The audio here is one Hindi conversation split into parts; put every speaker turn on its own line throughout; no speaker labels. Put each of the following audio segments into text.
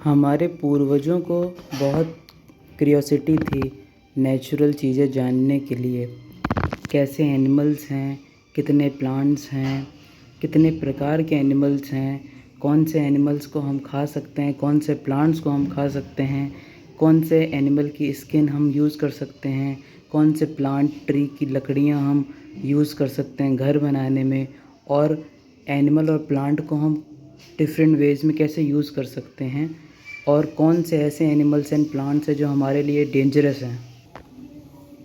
हमारे पूर्वजों को बहुत क्यूरियोसिटी थी नेचुरल चीज़ें जानने के लिए। कैसे एनिमल्स हैं, कितने प्लांट्स हैं, कितने प्रकार के एनिमल्स हैं, कौन से एनिमल्स को हम खा सकते हैं, कौन से प्लांट्स को हम खा सकते हैं, कौन से एनिमल की स्किन हम यूज़ कर सकते हैं, कौन से प्लांट ट्री की लकड़ियाँ हम यूज़ कर सकते हैं घर बनाने में, और एनिमल और प्लांट को हम डिफरेंट वेज़ में कैसे यूज़ कर सकते हैं, और कौन से ऐसे एनिमल्स एंड प्लांट्स हैं जो हमारे लिए डेंजरस हैं।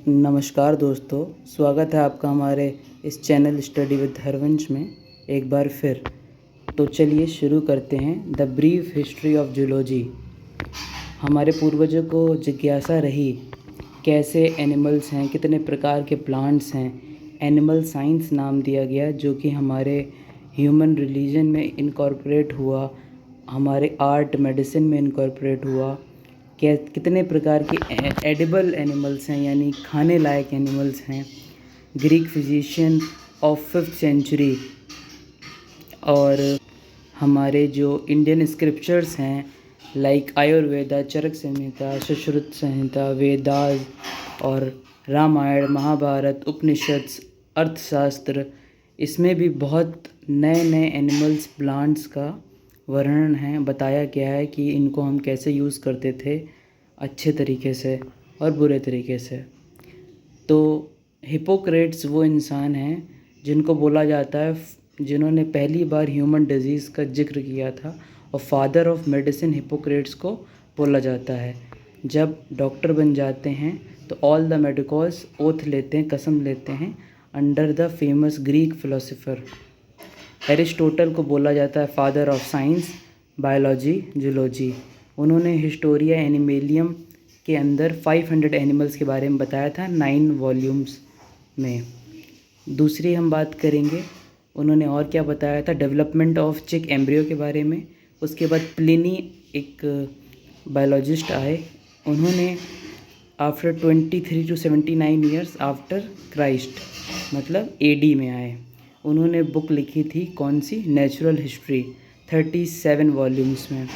नमस्कार दोस्तों, स्वागत है आपका हमारे इस चैनल स्टडी विद हरवंश में एक बार फिर। तो चलिए शुरू करते हैं the brief history of zoology. हमारे पूर्वजों को जिज्ञासा रही कैसे एनिमल्स हैं, कितने प्रकार के प्लांट्स हैं। एनिमल साइंस नाम दिया गया जो कि हमारे ह्यूमन रिलीजन में इनकॉर्पोरेट हुआ, हमारे आर्ट मेडिसिन में इनकॉर्पोरेट हुआ। कितने प्रकार के एडिबल एनिमल्स हैं, यानी खाने लायक एनिमल्स हैं। Greek physician of 5th century और हमारे जो इंडियन स्क्रिप्चर्स हैं लाइक आयुर्वेदा, चरक संहिता, सुश्रुत संहिता, वेदास और रामायण, महाभारत, उपनिषद, अर्थशास्त्र, इसमें भी बहुत नए नए एनिमल्स प्लांट्स का वर्णन है। बताया गया है कि इनको हम कैसे यूज़ करते थे अच्छे तरीके से और बुरे तरीके से। तो हिपोक्रेट्स वो इंसान हैं जिनको बोला जाता है, जिन्होंने पहली बार ह्यूमन डिजीज़ का जिक्र किया था, और फादर ऑफ मेडिसिन हिपोक्रेट्स को बोला जाता है। जब डॉक्टर बन जाते हैं तो ऑल द मेडिकल्स ओथ लेते हैं, कसम लेते हैं under the famous Greek philosopher. Aristotle को बोला जाता है father of science, biology, zoology. उन्होंने हिस्टोरिया एनिमेलियम के अंदर 500 एनिमल्स के बारे में बताया था 9 वॉल्यूम्स में। दूसरी हम बात करेंगे, उन्होंने और क्या बताया था, डेवलपमेंट ऑफ चिक एम्ब्रियो के बारे में। उसके बाद प्लिनी एक बायोलॉजिस्ट आए, उन्होंने after 23 to 79 years after Christ, मतलब AD में आए। उन्होंने बुक लिखी थी कौन सी, नेचुरल हिस्ट्री, 37 वॉल्यूम्स में।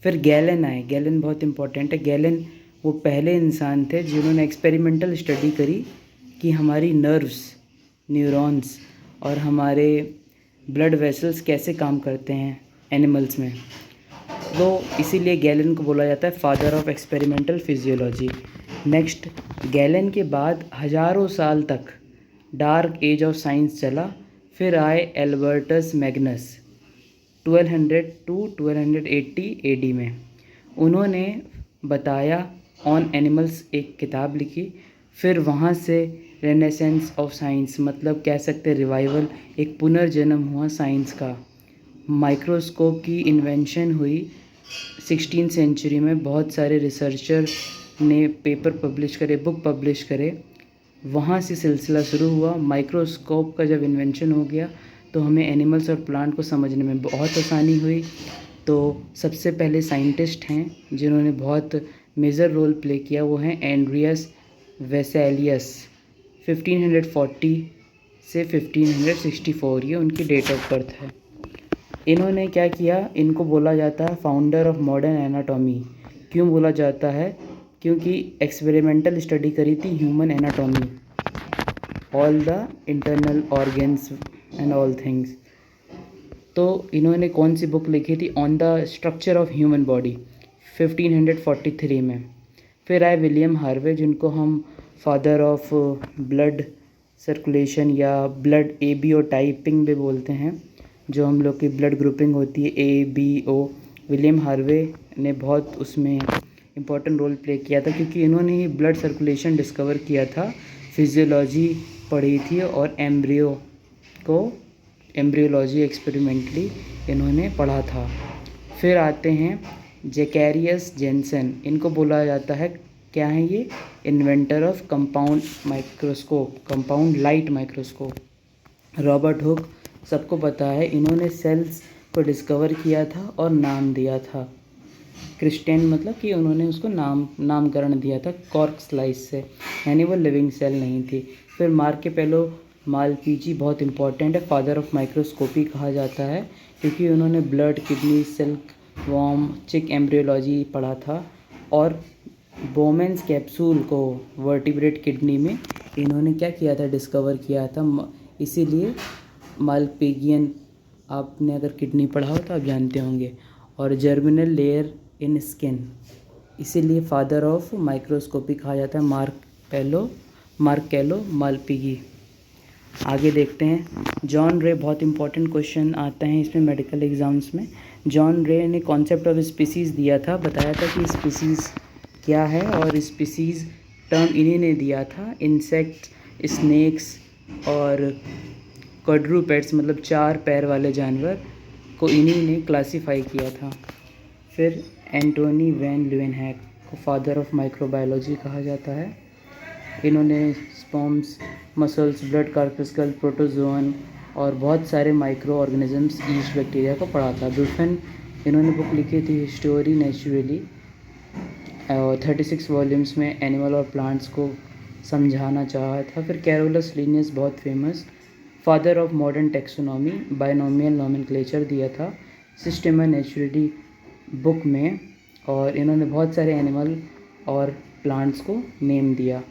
फिर गैलन आए। गैलन बहुत इम्पोर्टेंट है। गैलन वो पहले इंसान थे जिन्होंने एक्सपेरिमेंटल स्टडी करी कि हमारी नर्व्स, न्यूरॉन्स और हमारे ब्लड वेसल्स कैसे काम करते हैं एनिमल्स में। तो इसीलिए गैलन को बोला जाता है father of experimental physiology. Next, gallon के बाद हज़ारों साल तक डार्क एज ऑफ साइंस चला। फिर आए एल्बर्टस मैग्नस 1200 to 1280 AD में। उन्होंने बताया ऑन एनिमल्स, एक किताब लिखी। फिर वहाँ से रेनेसेंस ऑफ साइंस, मतलब कह सकते हैं रिवाइवल, एक पुनर्जन्म हुआ साइंस का। माइक्रोस्कोप की इन्वेंशन हुई 16th सेंचुरी में। बहुत सारे रिसर्चर ने पेपर पब्लिश करे, बुक पब्लिश करे। वहाँ से सिलसिला शुरू हुआ। माइक्रोस्कोप का जब इन्वेंशन हो गया तो हमें एनिमल्स और प्लांट को समझने में बहुत आसानी हुई। तो सबसे पहले साइंटिस्ट हैं जिन्होंने बहुत मेजर रोल प्ले किया, वो हैं एंड्रियस वेसेलियस। 1540 से 1564 ये उनकी डेट ऑफ बर्थ है। इन्होंने क्या किया, इनको बोला जाता है फाउंडर ऑफ मॉडर्न एनाटॉमी। क्यों बोला जाता है, क्योंकि एक्सपेरिमेंटल स्टडी करी थी human anatomy, all the internal organs and all things. तो इन्होंने कौन सी बुक लिखी थी, on the structure of human body, 1543 में। फिर आए विलियम हार्वे, जिनको हम फादर ऑफ ब्लड सर्कुलेशन या ब्लड ABO टाइपिंग भी बोलते हैं, जो हम लोग की ब्लड ग्रुपिंग होती है ABO। विलियम हार्वे ने बहुत उसमें इम्पॉर्टेंट रोल प्ले किया था, क्योंकि इन्होंने ही ब्लड सर्कुलेशन डिस्कवर किया था, फिजियोलॉजी पढ़ी थी और एम्ब्रियो को एम्ब्रियोलॉजी एक्सपेरिमेंटली इन्होंने पढ़ा था। फिर आते हैं जेकैरियस जेनसन। इनको बोला जाता है, क्या है ये, inventor of compound microscope, compound light microscope. Robert Hooke, सबको पता है, इन्होंने सेल्स को डिस्कवर किया था और नाम दिया था। क्रिस्टियन, मतलब कि उन्होंने उसको नामकरण दिया था कॉर्क स्लाइस से, यानी वो लिविंग सेल नहीं थी। फिर मार्केपेलो मालपीजी बहुत इंपॉर्टेंट है, फादर ऑफ माइक्रोस्कोपी कहा जाता है, क्योंकि उन्होंने ब्लड, किडनी, सिल्क वॉर्म, चिक एम्ब्रियोलॉजी पढ़ा था, और बोमेंस कैप्सूल को वर्टिब्रेट किडनी में इन्होंने क्या किया था, डिस्कवर किया था। इसीलिए मालपिगियन, आपने अगर किडनी पढ़ा हो तो आप जानते होंगे। और जर्मिनल लेयर इन स्किन, इसीलिए फादर ऑफ माइक्रोस्कोपी कहा जाता है, मार्केलो मालपिगी। आगे देखते हैं, जॉन रे, बहुत इंपॉर्टेंट क्वेश्चन आता है इसमें मेडिकल एग्जाम्स में। जॉन रे ने कॉन्सेप्ट ऑफ स्पीसीज़ दिया था, बताया था कि स्पीसीज़ क्या है, और स्पीसीज़ टर्म इन्हीं ने दिया था। इंसेक्ट, स्नेक्स और क्वाड्रूपेड्स, मतलब 4 पैर वाले जानवर को इन्हीं ने क्लासीफाई किया था। फिर एंटोनी वैन ल्यूवेनहैक को फादर ऑफ माइक्रोबायोलॉजी कहा जाता है। इन्होंने sperms, muscles, blood corpuscle, protozoan और बहुत सारे माइक्रो ऑर्गेनिजम्स, ईस्ट, बैक्टीरिया को पढ़ा था। बुफन, इन्होंने बुक लिखी थी हिस्टोरी नेचुरली, और 36 वॉल्यूम्स में एनिमल और प्लांट्स को समझाना चाहा था। फिर कैरोलस लिनियस, बहुत famous, father of modern taxonomy, binomial nomenclature दिया था सिस्टेमा नेचुरली बुक में, और इन्होंने बहुत सारे एनिमल और प्लांट्स को नेम दिया।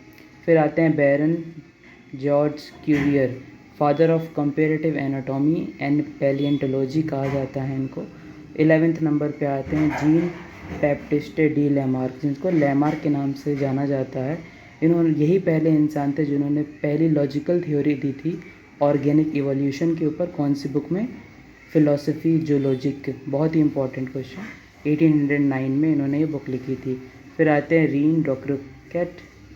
फिर आते हैं Baron Georges Cuvier, father of comparative anatomy and palaeontology कहा जाता है इनको। 11वें नंबर पे आते हैं जीन बैप्टिस्टे डी लैमार्क, जिनको लैमार्क के नाम से जाना जाता है। इन्होंने, यही पहले इंसान थे जिन्होंने पहली लॉजिकल थ्योरी दी थी ऑर्गेनिक इवोल्यूशन के ऊपर। कौन सी बुक में? फिलोसफी जूलॉजिक, बहुत ही इंपॉर्टेंट क्वेश्चन। 1809 में इन्होंने ये बुक लिखी थी। फिर आते हैं रीन डॉक्रोकेट,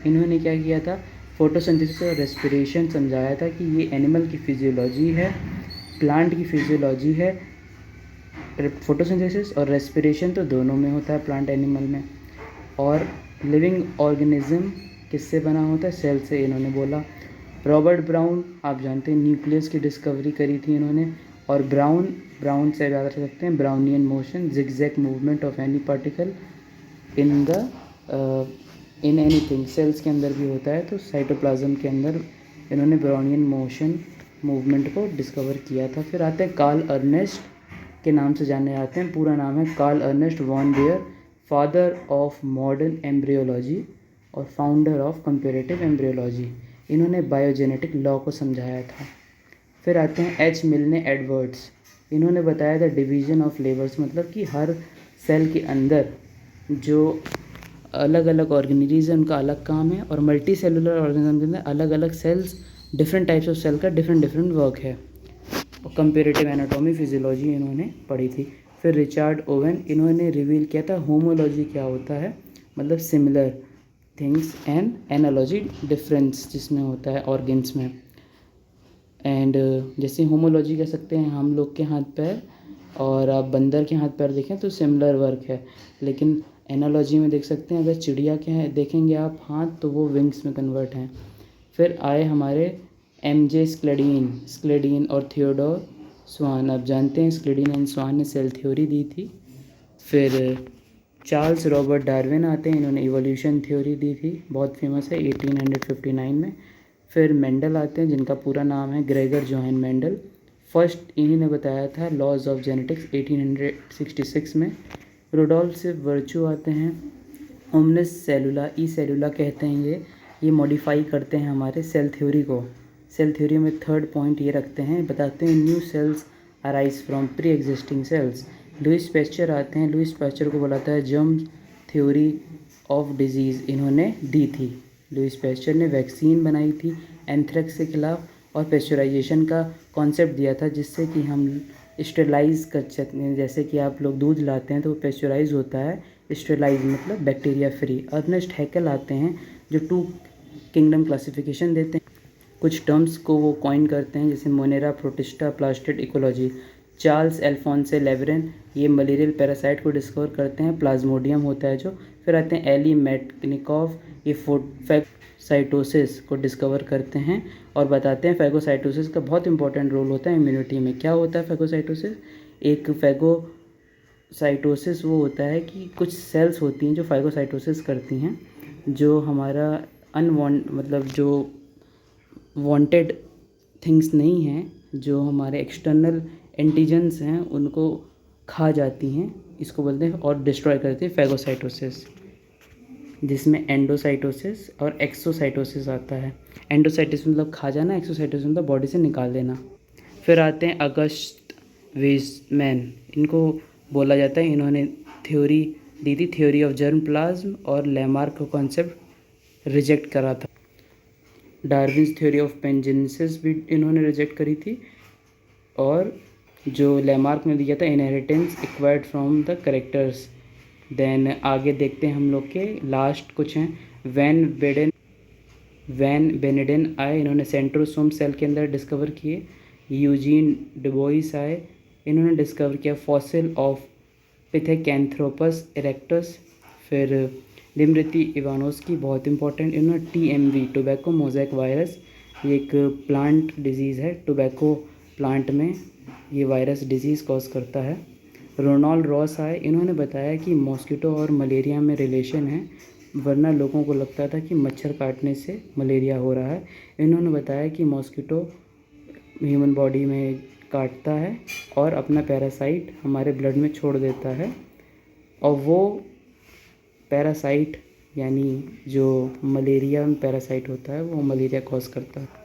इन्होंने क्या किया था, फोटोसिंथेसिस और रेस्पिरेशन समझाया था कि ये एनिमल की फिजियोलॉजी है, प्लांट की फिजियोलॉजी है। फोटोसिंथेसिस और रेस्पिरेशन तो दोनों में होता है, प्लांट एनिमल में। और लिविंग ऑर्गेनिज्म किससे बना होता है? सेल से, इन्होंने बोला। रॉबर्ट ब्राउन, आप जानते हैं, न्यूक्लियस की डिस्कवरी करी थी इन्होंने। और ब्राउन से याद रख सकते हैं, Brownian motion, zigzag movement of any particle in anything, cells के अंदर भी होता है, तो साइटोप्लाज्म के अंदर इन्होंने ब्राउनियन मोशन मूवमेंट को डिस्कवर किया था। फिर आते हैं कार्ल अर्नेस्ट, के नाम से जाने जाते हैं, पूरा नाम है Karl Ernst von Baer, father of modern embryology और फाउंडर ऑफ कंपेरेटिव एम्ब्रियोलॉजी। इन्होंने बायोजेनेटिक लॉ को समझाया था। फिर आते हैं एच मिलने एडवर्ड्स, इन्होंने बताया था डिवीजन ऑफ लेबर्स, मतलब कि हर सेल के अंदर जो अलग अलग ऑर्गेनिज्म है उनका अलग काम है, और मल्टी सेलुलर ऑर्गेनिज्म के अंदर अलग अलग cells, different types of cell का डिफरेंट वर्क है। और कंपेरेटिव एनाटॉमी, फिजियोलॉजी इन्होंने पढ़ी थी। फिर रिचर्ड ओवन, इन्होंने रिवील किया था होमोलॉजी क्या होता है, मतलब similar things, and analogy difference जिसमें होता है ऑर्गन्स में। एंड जैसे होमोलॉजी कह सकते हैं हम लोग के हाथ पैर, और आप बंदर के हाथ पैर देखें तो सिमिलर वर्क है, लेकिन एनालॉजी में देख सकते हैं अगर चिड़िया के हैं देखेंगे आप हाथ, तो वो विंग्स में कन्वर्ट हैं। फिर आए हमारे एमजे स्क्लेडीन और थियोडोर स्वान, आप जानते हैं स्क्लेडीन एंड स्वान ने सेल थ्योरी दी थी। फिर चार्ल्स रॉबर्ट डार्विन आते हैं, इन्होंने इवोल्यूशन थ्योरी दी थी, बहुत फेमस है, 1859 में। फिर मेंडल आते हैं, जिनका पूरा नाम है ग्रेगर जोहान मेंडल, फर्स्ट इन्हीं ने बताया था लॉज ऑफ जेनेटिक्स 1866 में। रुडोल्फ से वर्चू आते हैं, ओमनिस सेलुला, ई सेलुला कहते हैं ये मॉडिफाई करते हैं हमारे सेल थ्योरी को। सेल थ्योरी में थर्ड पॉइंट ये रखते हैं, बताते हैं new cells arise from pre existing cells. Louis Pasteur आते हैं, लुइस पैस्चर को बोला था जर्म थ्योरी ऑफ डिजीज़, इन्होंने दी थी। लुइस पैस्चर ने वैक्सीन बनाई थी एंथ्रेक्स के खिलाफ, और पेस्चराइजेशन का कॉन्सेप्ट दिया था, जिससे कि हम स्टेलाइज कर सकते हैं। जैसे कि आप लोग दूध लाते हैं तो वो पेस्चराइज होता है, स्टेलाइज मतलब बैक्टीरिया फ्री। अर्नेस्ट हैकेल आते हैं, जो 2 किंगडम क्लासिफिकेशन देते हैं, कुछ टर्म्स को वो कॉइन करते हैं, जैसे Monera, Protista, plastid, ecology. Charles Alphonse Laveran, ये मलेरियल पैरासाइट को डिस्कवर करते हैं, प्लाज्मोडियम होता है जो। फिर आते हैं एली मेटनिकॉफ, ये फैगोसाइटोसिस को डिस्कवर करते हैं और बताते हैं फैगोसाइटोसिस का बहुत इंपॉर्टेंट रोल होता है इम्यूनिटी में। क्या होता है फैगोसाइटोसिस? एक फैगोसाइटोसिस वो होता है कि कुछ सेल्स होती हैं जो फैगोसाइटोसिस करती हैं, जो हमारा मतलब जो वांटेड थिंग्स नहीं हैं, जो हमारे एक्सटर्नल एंटीजन्स हैं, उनको खा जाती हैं इसको बोलते हैं, और डिस्ट्रॉय करती है फैगोसाइटोसिस, जिसमें एंडोसाइटोसिस और एक्सोसाइटोसिस आता है। एंडोसाइटोसिस मतलब खा जाना, एक्सोसाइटोसिस मतलब बॉडी से निकाल देना। फिर आते हैं अगस्ट वेजमैन, इनको बोला जाता है, इन्होंने थ्योरी दी थी, थ्योरी ऑफ जर्म प्लाज्म, और लेमार्क का कॉन्सेप्ट रिजेक्ट करा था। डार्विन्स थ्योरी ऑफ पेंजेनेसिस भी इन्होंने रिजेक्ट करी थी, और जो लेमार्क ने दिया था inheritance acquired from the characters. Then आगे देखते हैं हम लोग के लास्ट कुछ हैं। वैन बेनेडेन आए, इन्होंने सेंट्रोसोम सेल के अंदर डिस्कवर किए। यूजीन डुबोइस आए, इन्होंने डिस्कवर किया फॉसिल ऑफ पिथेकैंथ्रोपस इरेक्टस। फिर दिमृति इवानोस्की, बहुत इंपॉर्टेंट, इन्होंने TMV टोबैको मोज़ेक वायरस, ये एक प्लांट डिजीज़ है, टोबैको प्लांट में ये वायरस डिजीज़ कॉज करता है। रोनाल्ड रॉस आए, इन्होंने बताया कि मॉस्किटो और मलेरिया में रिलेशन है, वरना लोगों को लगता था कि मच्छर काटने से मलेरिया हो रहा है। इन्होंने बताया कि मॉस्किटो ह्यूमन बॉडी में काटता है और अपना पैरासाइट हमारे ब्लड में छोड़ देता है, और वो पैरासाइट यानी जो मलेरिया में पैरासाइट होता है वो मलेरिया कॉज करता है।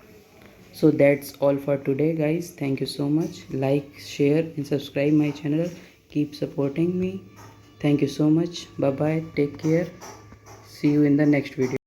So that's all for today guys. Thank you so much. Like, share and subscribe my channel. Keep supporting me. Thank you so much. Bye bye. Take care. See you in the next video.